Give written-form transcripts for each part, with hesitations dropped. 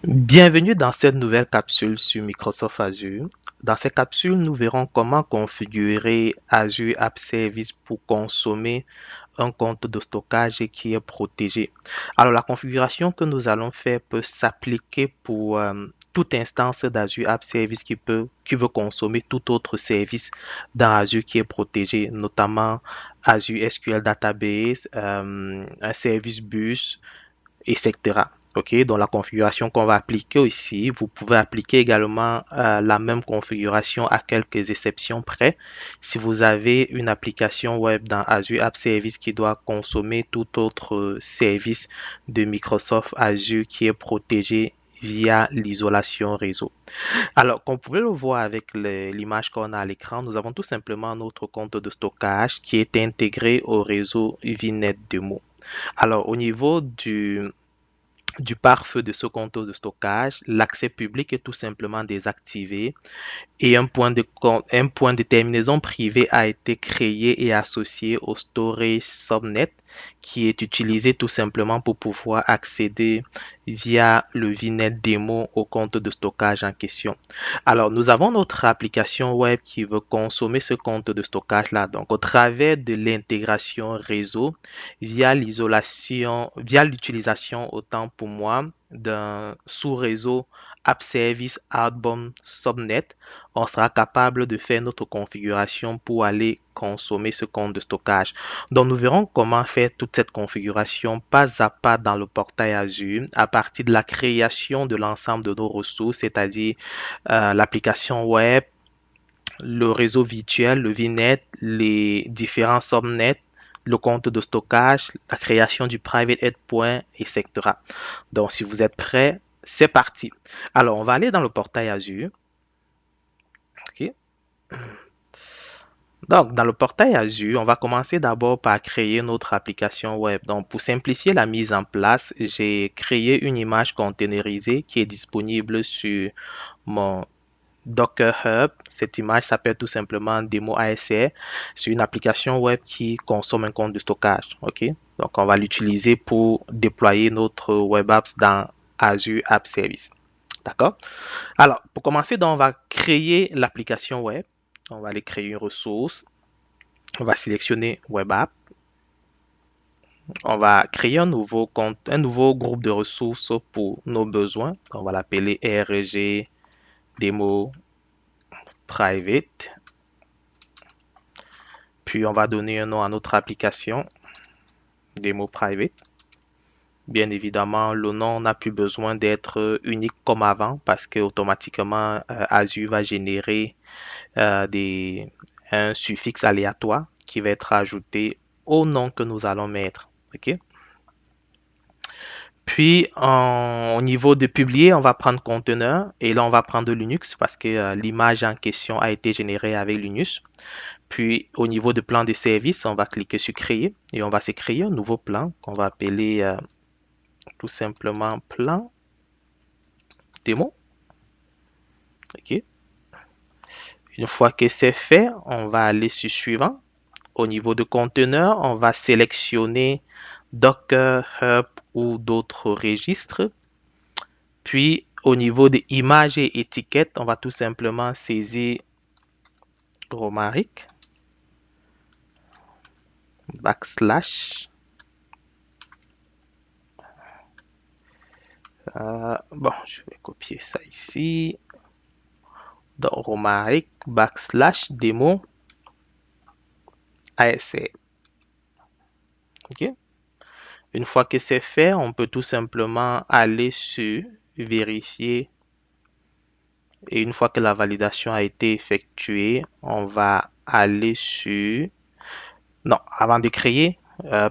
Bienvenue dans cette nouvelle capsule sur Microsoft Azure. Dans cette capsule, nous verrons comment configurer Azure App Service pour consommer un compte de stockage qui est protégé. Alors, la configuration que nous allons faire peut s'appliquer pour toute instance d'Azure App Service qui veut consommer tout autre service dans Azure qui est protégé, notamment Azure SQL Database, un service bus, etc. OK, donc la configuration qu'on va appliquer ici, vous pouvez appliquer également la même configuration à quelques exceptions près. Si vous avez une application web dans Azure App Service qui doit consommer tout autre service de Microsoft Azure qui est protégé via l'isolation réseau. Alors, comme vous pouvez le voir avec l'image qu'on a à l'écran, nous avons tout simplement notre compte de stockage qui est intégré au réseau VNet Demo. Alors, au niveau du pare-feu de ce compte de stockage, l'accès public est tout simplement désactivé et un point de terminaison privé a été créé et associé au storage subnet qui est utilisé tout simplement pour pouvoir accéder via le VNet démo au compte de stockage en question. Alors, nous avons notre application web qui veut consommer ce compte de stockage-là. Donc, au travers de l'intégration réseau, via l'utilisation, autant pour moi, d'un sous-réseau App Service Outbound Subnet, on sera capable de faire notre configuration pour aller consommer ce compte de stockage. Donc, nous verrons comment faire toute cette configuration pas à pas dans le portail Azure à partir de la création de l'ensemble de nos ressources, c'est-à-dire l'application web, le réseau virtuel, le VNet, les différents subnets, le compte de stockage, la création du private endpoint, etc. Donc, si vous êtes prêts, c'est parti. Alors, on va aller dans le portail Azure. OK. Donc, dans le portail Azure, on va commencer d'abord par créer notre application web. Donc, pour simplifier la mise en place, j'ai créé une image containerisée qui est disponible sur mon Docker Hub. Cette image s'appelle tout simplement Demo ASR. C'est une application web qui consomme un compte de stockage. OK? Donc, on va l'utiliser pour déployer notre web apps dans Azure App Service. D'accord? Alors, pour commencer, donc, on va créer l'application web. On va aller créer une ressource. On va sélectionner Web App. On va créer un nouveau compte, un nouveau groupe de ressources pour nos besoins. On va l'appeler RG Demo Private. Puis on va donner un nom à notre application, Demo Private. Bien évidemment, le nom n'a plus besoin d'être unique comme avant parce que automatiquement Azure va générer un suffixe aléatoire qui va être ajouté au nom que nous allons mettre. OK? Puis, au niveau de publier, on va prendre conteneur et là, on va prendre Linux parce que l'image en question a été générée avec Linux. Puis, au niveau de plan de service, on va cliquer sur créer et on va se créer un nouveau plan qu'on va appeler tout simplement plan démo. OK. Une fois que c'est fait, on va aller sur suivant. Au niveau de conteneur, on va sélectionner Docker, Hub ou d'autres registres. Puis, au niveau des images et étiquettes, on va tout simplement saisir Romaric, backslash. Bon, je vais copier ça ici. Donc, Romaric, backslash, démo, ASR. OK? Une fois que c'est fait, on peut tout simplement aller sur vérifier. Et une fois que la validation a été effectuée, on va aller sur... Non, avant de créer,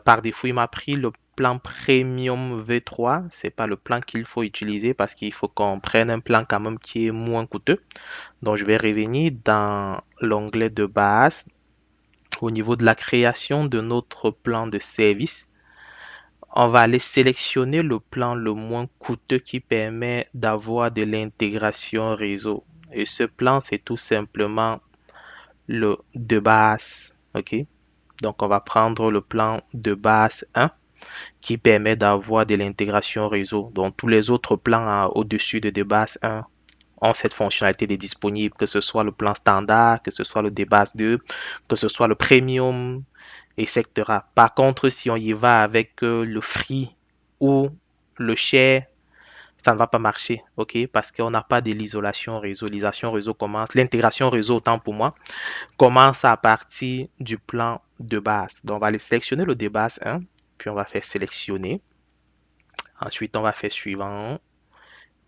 par défaut, il m'a pris le plan Premium V3. C'est pas le plan qu'il faut utiliser parce qu'il faut qu'on prenne un plan quand même qui est moins coûteux. Donc, je vais revenir dans l'onglet de base au niveau de la création de notre plan de service. On va aller sélectionner le plan le moins coûteux qui permet d'avoir de l'intégration réseau. Et ce plan, c'est tout simplement le de base. OK? Donc, on va prendre le plan de base 1. qui permet d'avoir de l'intégration réseau. Donc, tous les autres plans au-dessus de DBAS 1 ont cette fonctionnalité de disponible, que ce soit le plan standard, que ce soit le DBAS 2, que ce soit le premium, etc. Par contre, si on y va avec le free ou le share, ça ne va pas marcher, ok? Parce qu'on n'a pas de l'isolation réseau. L'isolation réseau commence, l'intégration réseau, autant pour moi, commence à partir du plan de base. Donc, on va aller sélectionner le de base 1, puis on va faire sélectionner. Ensuite, on va faire suivant,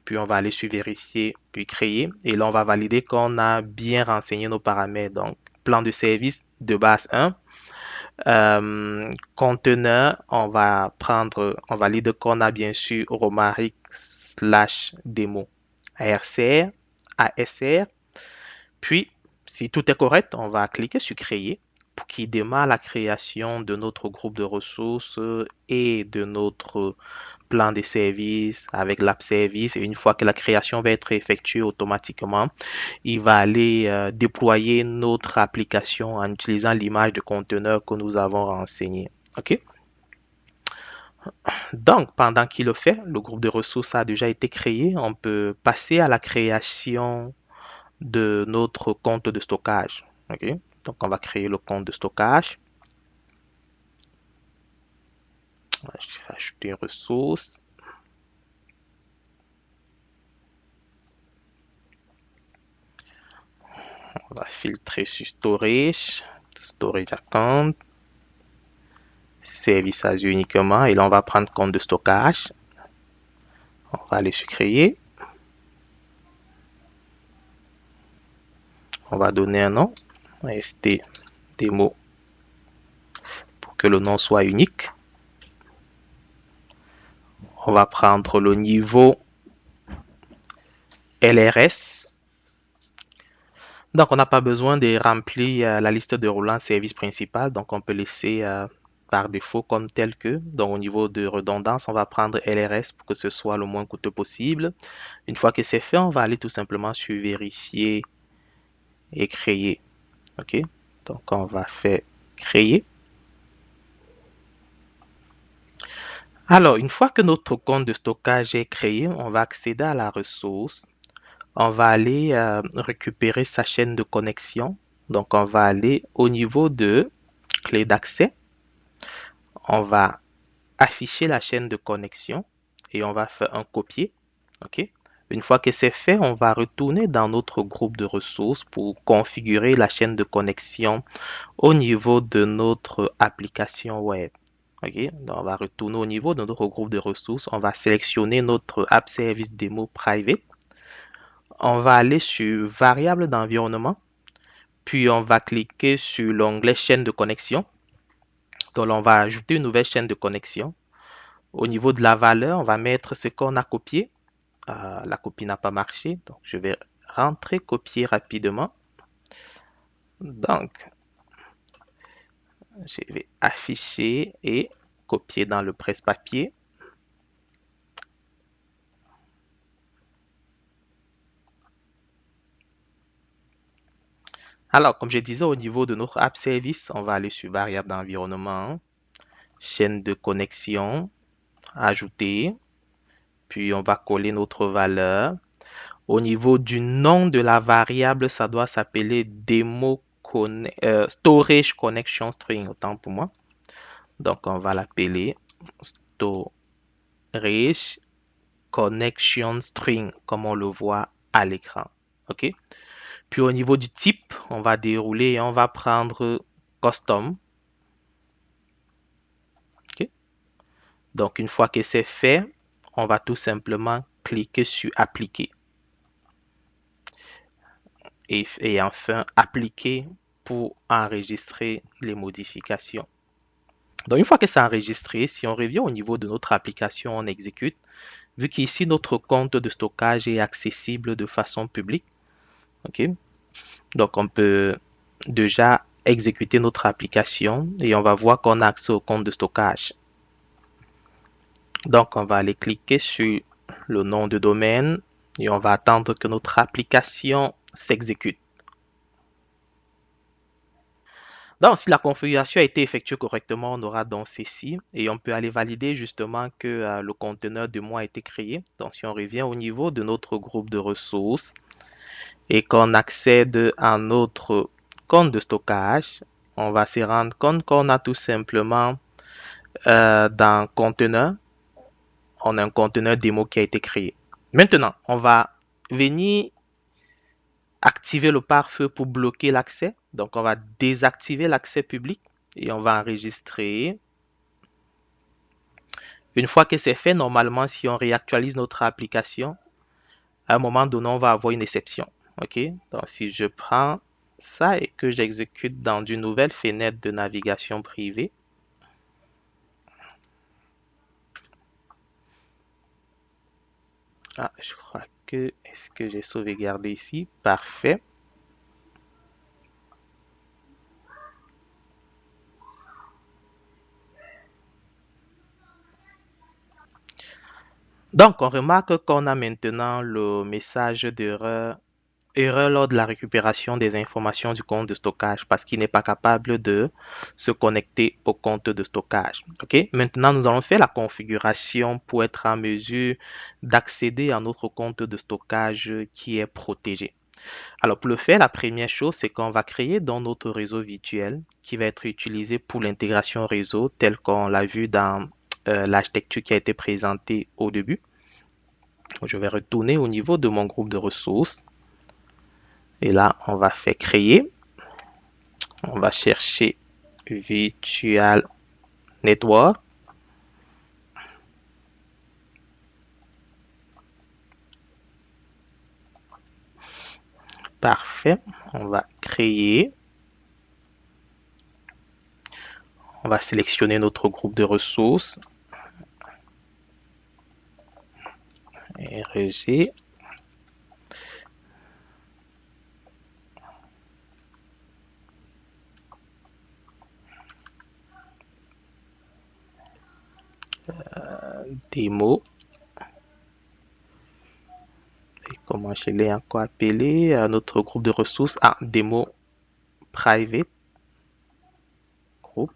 puis on va aller sur vérifier, puis créer. Et là, on va valider qu'on a bien renseigné nos paramètres. Donc, plan de service de base 1. Conteneur, on va prendre, on valide qu'on a bien sûr Romaric slash démo ARCR, ASR. Puis, si tout est correct, on va cliquer sur créer pour qu'il démarre la création de notre groupe de ressources et de notre plan de service avec l'app service. Et une fois que la création va être effectuée automatiquement, il va aller déployer notre application en utilisant l'image de conteneur que nous avons renseigné. OK? Donc, pendant qu'il le fait, le groupe de ressources a déjà été créé. On peut passer à la création de notre compte de stockage. OK? Donc, on va créer le compte de stockage. On va ajouter une ressource. On va filtrer sur storage, storage account, service Azure uniquement. Et là, on va prendre compte de stockage. On va aller sur créer. On va donner un nom, st démo, pour que le nom soit unique. On va prendre le niveau LRS. Donc, on n'a pas besoin de remplir la liste de roulants service principal. Donc, on peut laisser par défaut comme tel que. Donc, au niveau de redondance, on va prendre LRS pour que ce soit le moins coûteux possible. Une fois que c'est fait, on va aller tout simplement sur vérifier et créer. OK? Donc, on va faire créer. Alors, une fois que notre compte de stockage est créé, on va accéder à la ressource. On va aller récupérer sa chaîne de connexion. Donc, on va aller au niveau de clé d'accès. On va afficher la chaîne de connexion et on va faire un copier. OK? Une fois que c'est fait, on va retourner dans notre groupe de ressources pour configurer la chaîne de connexion au niveau de notre application web. OK? Donc, on va retourner au niveau de notre groupe de ressources. On va sélectionner notre app service démo private. On va aller sur variable d'environnement. Puis, on va cliquer sur l'onglet chaîne de connexion. Donc, là, on va ajouter une nouvelle chaîne de connexion. Au niveau de la valeur, on va mettre ce qu'on a copié. La copie n'a pas marché. Donc, je vais rentrer copier rapidement. Donc, je vais afficher et copier dans le presse-papier. Alors, comme je disais, au niveau de notre app service, on va aller sur variable d'environnement, chaîne de connexion, ajouter, puis on va coller notre valeur. Au niveau du nom de la variable, ça doit s'appeler storage connection string, autant pour moi. Donc, on va l'appeler storage connection string, comme on le voit à l'écran. OK? Puis au niveau du type, on va dérouler et on va prendre custom. OK? Donc, une fois que c'est fait, on va tout simplement cliquer sur appliquer. Et enfin, appliquer pour enregistrer les modifications. Donc, une fois que c'est enregistré, si on revient au niveau de notre application, on exécute. Vu qu'ici, notre compte de stockage est accessible de façon publique. OK? Donc, on peut déjà exécuter notre application et on va voir qu'on a accès au compte de stockage. Donc, on va aller cliquer sur le nom de domaine et on va attendre que notre application s'exécute. Donc, si la configuration a été effectuée correctement, on aura donc ceci et on peut aller valider justement que le conteneur de moi a été créé. Donc, si on revient au niveau de notre groupe de ressources et qu'on accède à notre compte de stockage, on va se rendre compte qu'on a tout simplement dans conteneur, on a un conteneur démo qui a été créé. Maintenant, on va venir activer le pare-feu pour bloquer l'accès. Donc, on va désactiver l'accès public et on va enregistrer. Une fois que c'est fait, normalement, si on réactualise notre application, à un moment donné, on va avoir une exception. OK? Donc, si je prends ça et que j'exécute dans une nouvelle fenêtre de navigation privée, je crois que, est-ce que j'ai sauvegardé ici? Parfait. Donc, on remarque qu'on a maintenant le message d'erreur erreur lors de la récupération des informations du compte de stockage parce qu'il n'est pas capable de se connecter au compte de stockage. OK? Maintenant, nous allons faire la configuration pour être en mesure d'accéder à notre compte de stockage qui est protégé. Alors, pour le faire, la première chose, c'est qu'on va créer dans notre réseau virtuel qui va être utilisé pour l'intégration réseau tel qu'on l'a vu dans l'architecture qui a été présentée au début. Je vais retourner au niveau de mon groupe de ressources. Et là, on va faire créer. On va chercher Virtual Network. Parfait. On va créer. On va sélectionner notre groupe de ressources. RG. Démo. Et comment je l'ai encore appelé à notre groupe de ressources? Démo private group.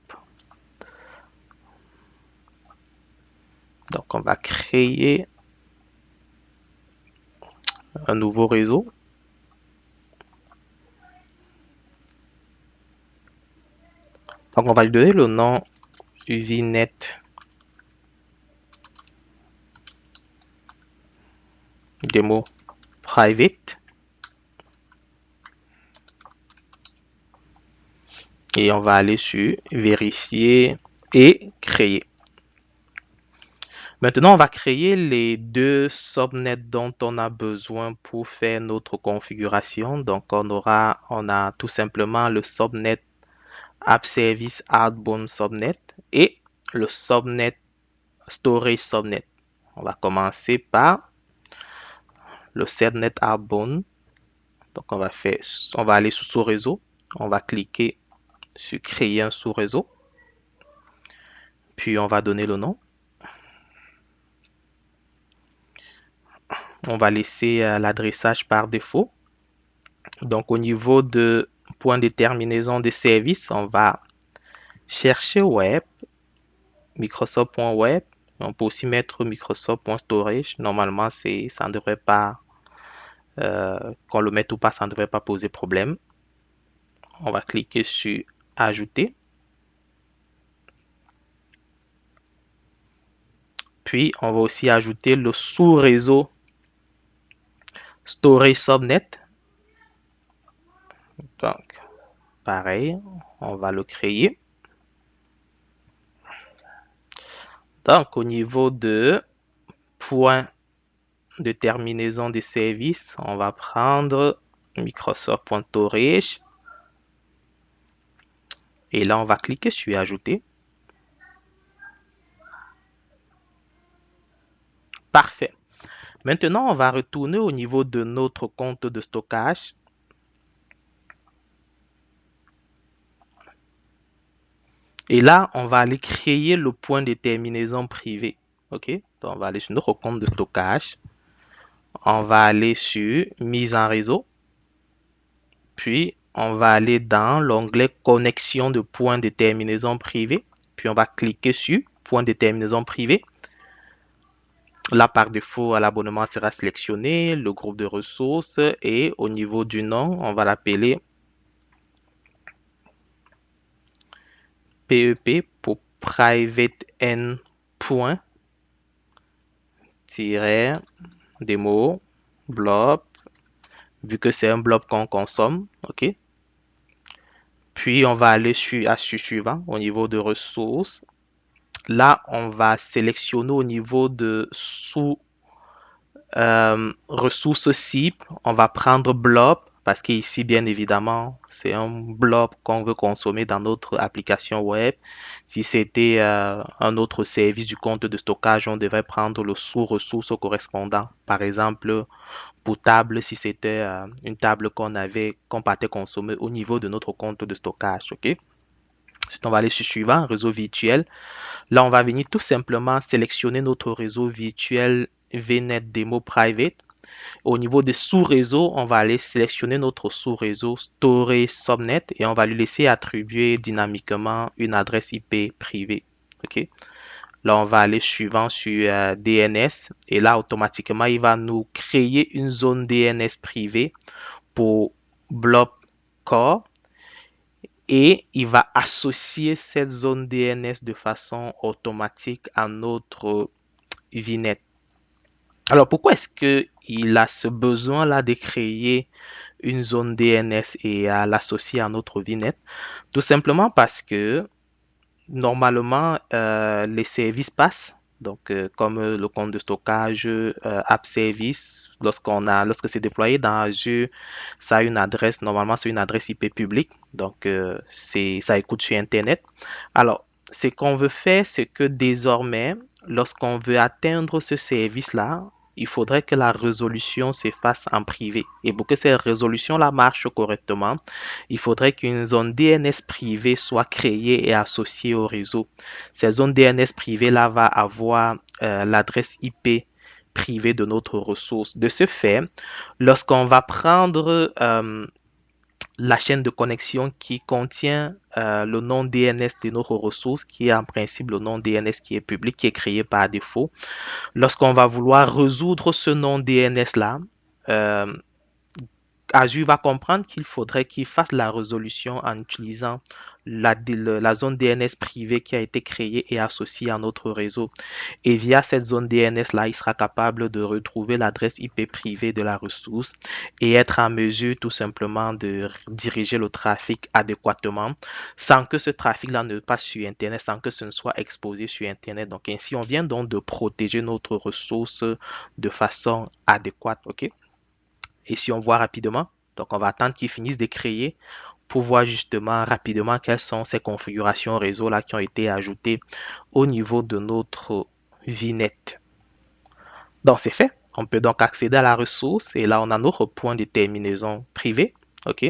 Donc, on va créer un nouveau réseau. Donc, on va lui donner le nom UVNet Demo Private. Et on va aller sur vérifier et créer. Maintenant, on va créer les deux subnets dont on a besoin pour faire notre configuration. Donc, on a tout simplement le subnet App Service Outbound Subnet et le subnet Storage Subnet. On va commencer par le subnet Outbound. Donc, on va aller sur sous-réseau. On va cliquer sur créer un sous-réseau. Puis, on va donner le nom. On va laisser l'adressage par défaut. Donc, au niveau de point de terminaison des services, on va chercher web, Microsoft.web. On peut aussi mettre Microsoft.storage. Normalement, ça ne devrait pas, qu'on le mette ou pas, ça ne devrait pas poser problème. On va cliquer sur ajouter. Puis, on va aussi ajouter le sous-réseau Storage Subnet. Donc, pareil, on va le créer. Donc, au niveau de point de terminaison des services, on va prendre Microsoft.storage. Et là, on va cliquer sur ajouter. Parfait. Maintenant, on va retourner au niveau de notre compte de stockage. Et là, on va aller créer le point de terminaison privé. OK? Donc, on va aller sur notre compte de stockage. On va aller sur mise en réseau. Puis, on va aller dans l'onglet connexion de points de terminaison privée. Puis on va cliquer sur point de terminaison privée. Là, par défaut, l'abonnement sera sélectionné, le groupe de ressources et au niveau du nom, on va l'appeler PEP pour private n point démo blob, vu que c'est un blob qu'on consomme, ok. Puis on va aller sur suivant au niveau de ressources. Là, on va sélectionner au niveau de sous ressources cibles. On va prendre blob parce qu'ici, bien évidemment, c'est un blob qu'on veut consommer dans notre application web. Si c'était un autre service du compte de stockage, on devrait prendre le sous-ressource correspondant. Par exemple, pour table, si c'était une table qu'on partait consommer au niveau de notre compte de stockage. OK? Ensuite, on va aller sur suivant, réseau virtuel. Là, on va venir tout simplement sélectionner notre réseau virtuel VNet Demo Private. Au niveau des sous-réseaux, on va aller sélectionner notre sous-réseau Storage Subnet et on va lui laisser attribuer dynamiquement une adresse IP privée. OK? Là, on va aller suivant sur DNS et là, automatiquement, il va nous créer une zone DNS privée pour Blob Core et il va associer cette zone DNS de façon automatique à notre VNet. Alors, pourquoi est-ce qu'il a ce besoin-là de créer une zone DNS et à l'associer à notre VNet? Tout simplement parce que normalement, les services passent. Donc, comme le compte de stockage, App Service, lorsque c'est déployé dans Azure, ça a une adresse, normalement, c'est une adresse IP publique. Donc, ça écoute sur Internet. Alors, ce qu'on veut faire, c'est que désormais, lorsqu'on veut atteindre ce service-là, il faudrait que la résolution se fasse en privé. Et pour que cette résolution-là marche correctement, il faudrait qu'une zone DNS privée soit créée et associée au réseau. Cette zone DNS privée-là va avoir l'adresse IP privée de notre ressource. De ce fait, lorsqu'on va prendre la chaîne de connexion qui contient le nom DNS de notre ressource, qui est en principe le nom DNS qui est public, qui est créé par défaut. Lorsqu'on va vouloir résoudre ce nom DNS-là, euh, Azure va comprendre qu'il faudrait qu'il fasse la résolution en utilisant la zone DNS privée qui a été créée et associée à notre réseau. Et via cette zone DNS-là, il sera capable de retrouver l'adresse IP privée de la ressource et être en mesure tout simplement de diriger le trafic adéquatement sans que ce trafic-là ne passe sur Internet, sans que ce ne soit exposé sur Internet. Donc ainsi, on vient donc de protéger notre ressource de façon adéquate. OK? Et si on voit rapidement, donc on va attendre qu'ils finissent de créer pour voir justement rapidement quelles sont ces configurations réseau là qui ont été ajoutées au niveau de notre VNet. Donc c'est fait. On peut donc accéder à la ressource et là on a notre point de terminaison privé. OK.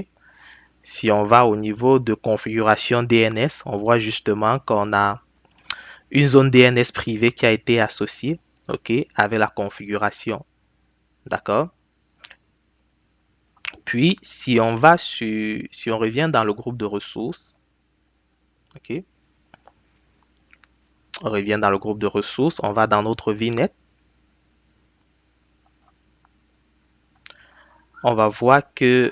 Si on va au niveau de configuration DNS, on voit justement qu'on a une zone DNS privée qui a été associée, OK, avec la configuration. D'accord. Puis, si on revient dans le groupe de ressources, ok, on revient dans le groupe de ressources, on va dans notre VNet, on va voir que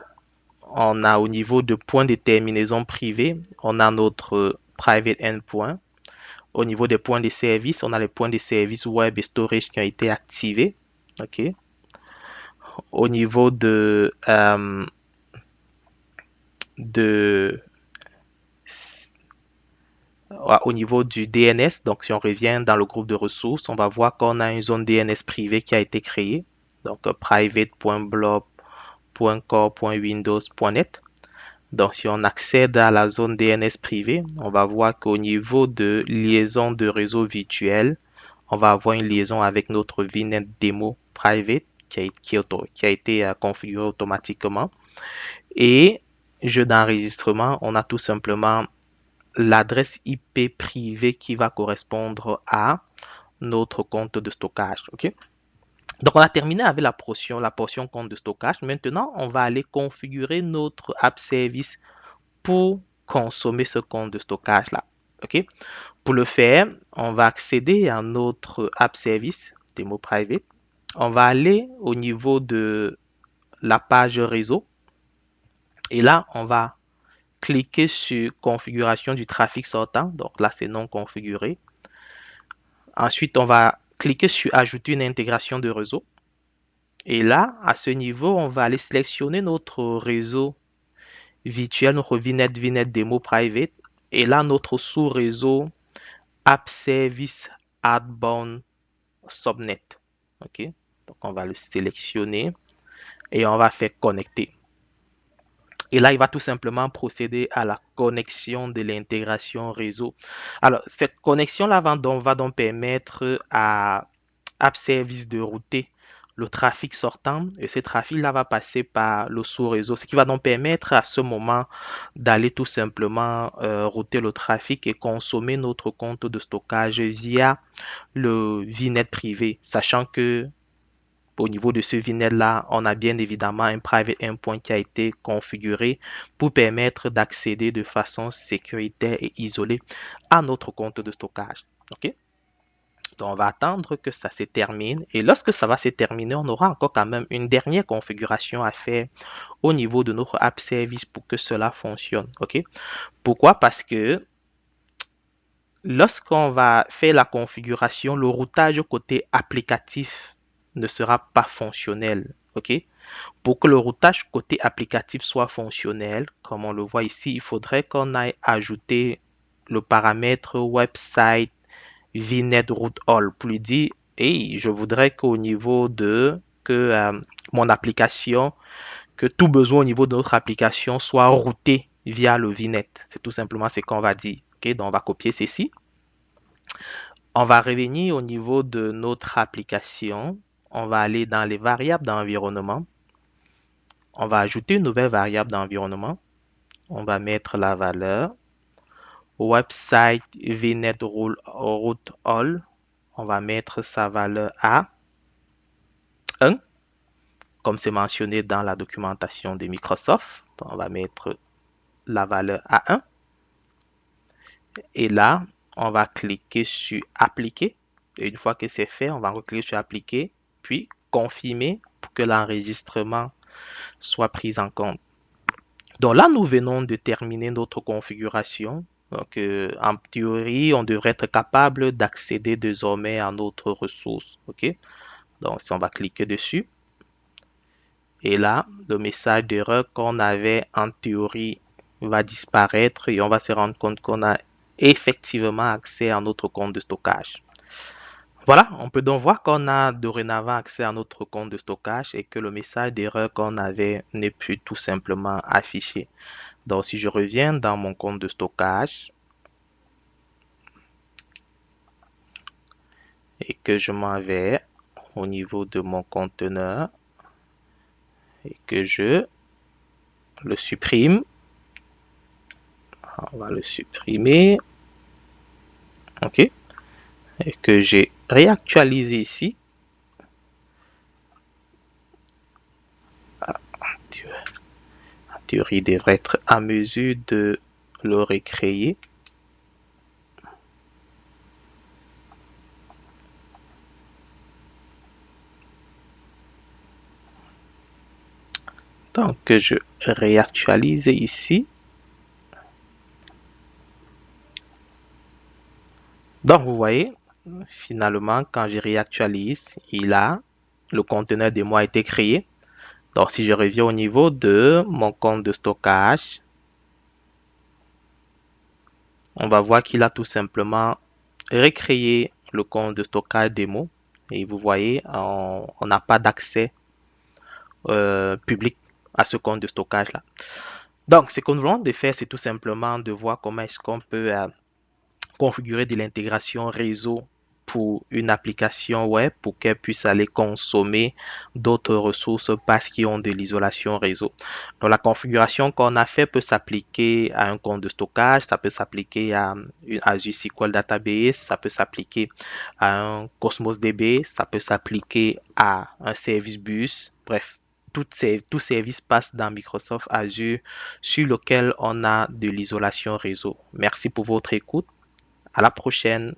on a au niveau de point de terminaison privé, on a notre private endpoint. Au niveau des points de service, on a les points de service web et storage qui ont été activés. Ok. Au niveau de au niveau du DNS, donc si on revient dans le groupe de ressources, on va voir qu'on a une zone DNS privée qui a été créée. Donc private.blob.core.windows.net. Donc si on accède à la zone DNS privée, on va voir qu'au niveau de liaison de réseau virtuel, on va avoir une liaison avec notre VNet Demo Private qui a été configuré automatiquement. Et jeu d'enregistrement, on a tout simplement l'adresse IP privée qui va correspondre à notre compte de stockage. OK? Donc, on a terminé avec la portion compte de stockage. Maintenant, on va aller configurer notre app service pour consommer ce compte de stockage-là. OK? Pour le faire, on va accéder à notre app service, démo private. On va aller au niveau de la page réseau. Et là, on va cliquer sur configuration du trafic sortant. Donc là, c'est non configuré. Ensuite, on va cliquer sur ajouter une intégration de réseau. Et là, à ce niveau, on va aller sélectionner notre réseau virtuel, notre VNet Demo Private. Et là, notre sous-réseau App Service Outbound Subnet. OK? Donc, on va le sélectionner et on va faire connecter. Et là, il va tout simplement procéder à la connexion de l'intégration réseau. Alors, cette connexion-là va donc permettre à App Service de router le trafic sortant et ce trafic-là va passer par le sous-réseau, ce qui va donc permettre à ce moment d'aller tout simplement router le trafic et consommer notre compte de stockage via le VNet privé, sachant que au niveau de ce VNet-là, on a bien évidemment un private endpoint qui a été configuré pour permettre d'accéder de façon sécuritaire et isolée à notre compte de stockage. OK? Donc, on va attendre que ça se termine. Et lorsque ça va se terminer, on aura encore quand même une dernière configuration à faire au niveau de notre app service pour que cela fonctionne. OK? Pourquoi? Parce que lorsqu'on va faire la configuration, le routage côté applicatif ne sera pas fonctionnel. OK? Pour que le routage côté applicatif soit fonctionnel, comme on le voit ici, il faudrait qu'on aille ajouter le paramètre website VNet route all pour lui dire, hey, je voudrais qu'au niveau de que mon application, que tout besoin au niveau de notre application soit routé via le VNet. C'est tout simplement ce qu'on va dire. OK? Donc, on va copier ceci. On va revenir au niveau de notre application. On va aller dans les variables d'environnement. On va ajouter une nouvelle variable d'environnement. On va mettre la valeur website vnet route all. On va mettre sa valeur à 1, comme c'est mentionné dans la documentation de Microsoft. On va mettre la valeur à 1. Et là, on va cliquer sur appliquer. Et une fois que c'est fait, on va cliquer sur appliquer, puis confirmer pour que l'enregistrement soit pris en compte. Donc là, nous venons de terminer notre configuration. Donc, en théorie, on devrait être capable d'accéder désormais à notre ressource. OK? Donc, si on va cliquer dessus, et là, le message d'erreur qu'on avait en théorie va disparaître et on va se rendre compte qu'on a effectivement accès à notre compte de stockage. Voilà, on peut donc voir qu'on a dorénavant accès à notre compte de stockage et que le message d'erreur qu'on avait n'est plus tout simplement affiché. Donc, si je reviens dans mon compte de stockage et que je m'en vais au niveau de mon conteneur et que je le supprime, on va le supprimer, ok, et que j'ai réactualisé ici, en théorie, il devrait être à mesure de le recréer. Donc, je réactualise ici. Donc, vous voyez, finalement, quand je réactualise, le conteneur de moi a été créé. Donc, si je reviens au niveau de mon compte de stockage, on va voir qu'il a tout simplement recréé le compte de stockage démo. Et vous voyez, on n'a pas d'accès public à ce compte de stockage-là. Donc, ce que nous voulons de faire, c'est tout simplement de voir comment est-ce qu'on peut configurer de l'intégration réseau pour une application web pour qu'elle puisse aller consommer d'autres ressources parce qu'ils ont de l'isolation réseau. Donc la configuration qu'on a fait peut s'appliquer à un compte de stockage, ça peut s'appliquer à une Azure SQL Database, ça peut s'appliquer à un Cosmos DB, ça peut s'appliquer à un service bus. Bref, tout service passe dans Microsoft Azure sur lequel on a de l'isolation réseau. Merci pour votre écoute. À la prochaine.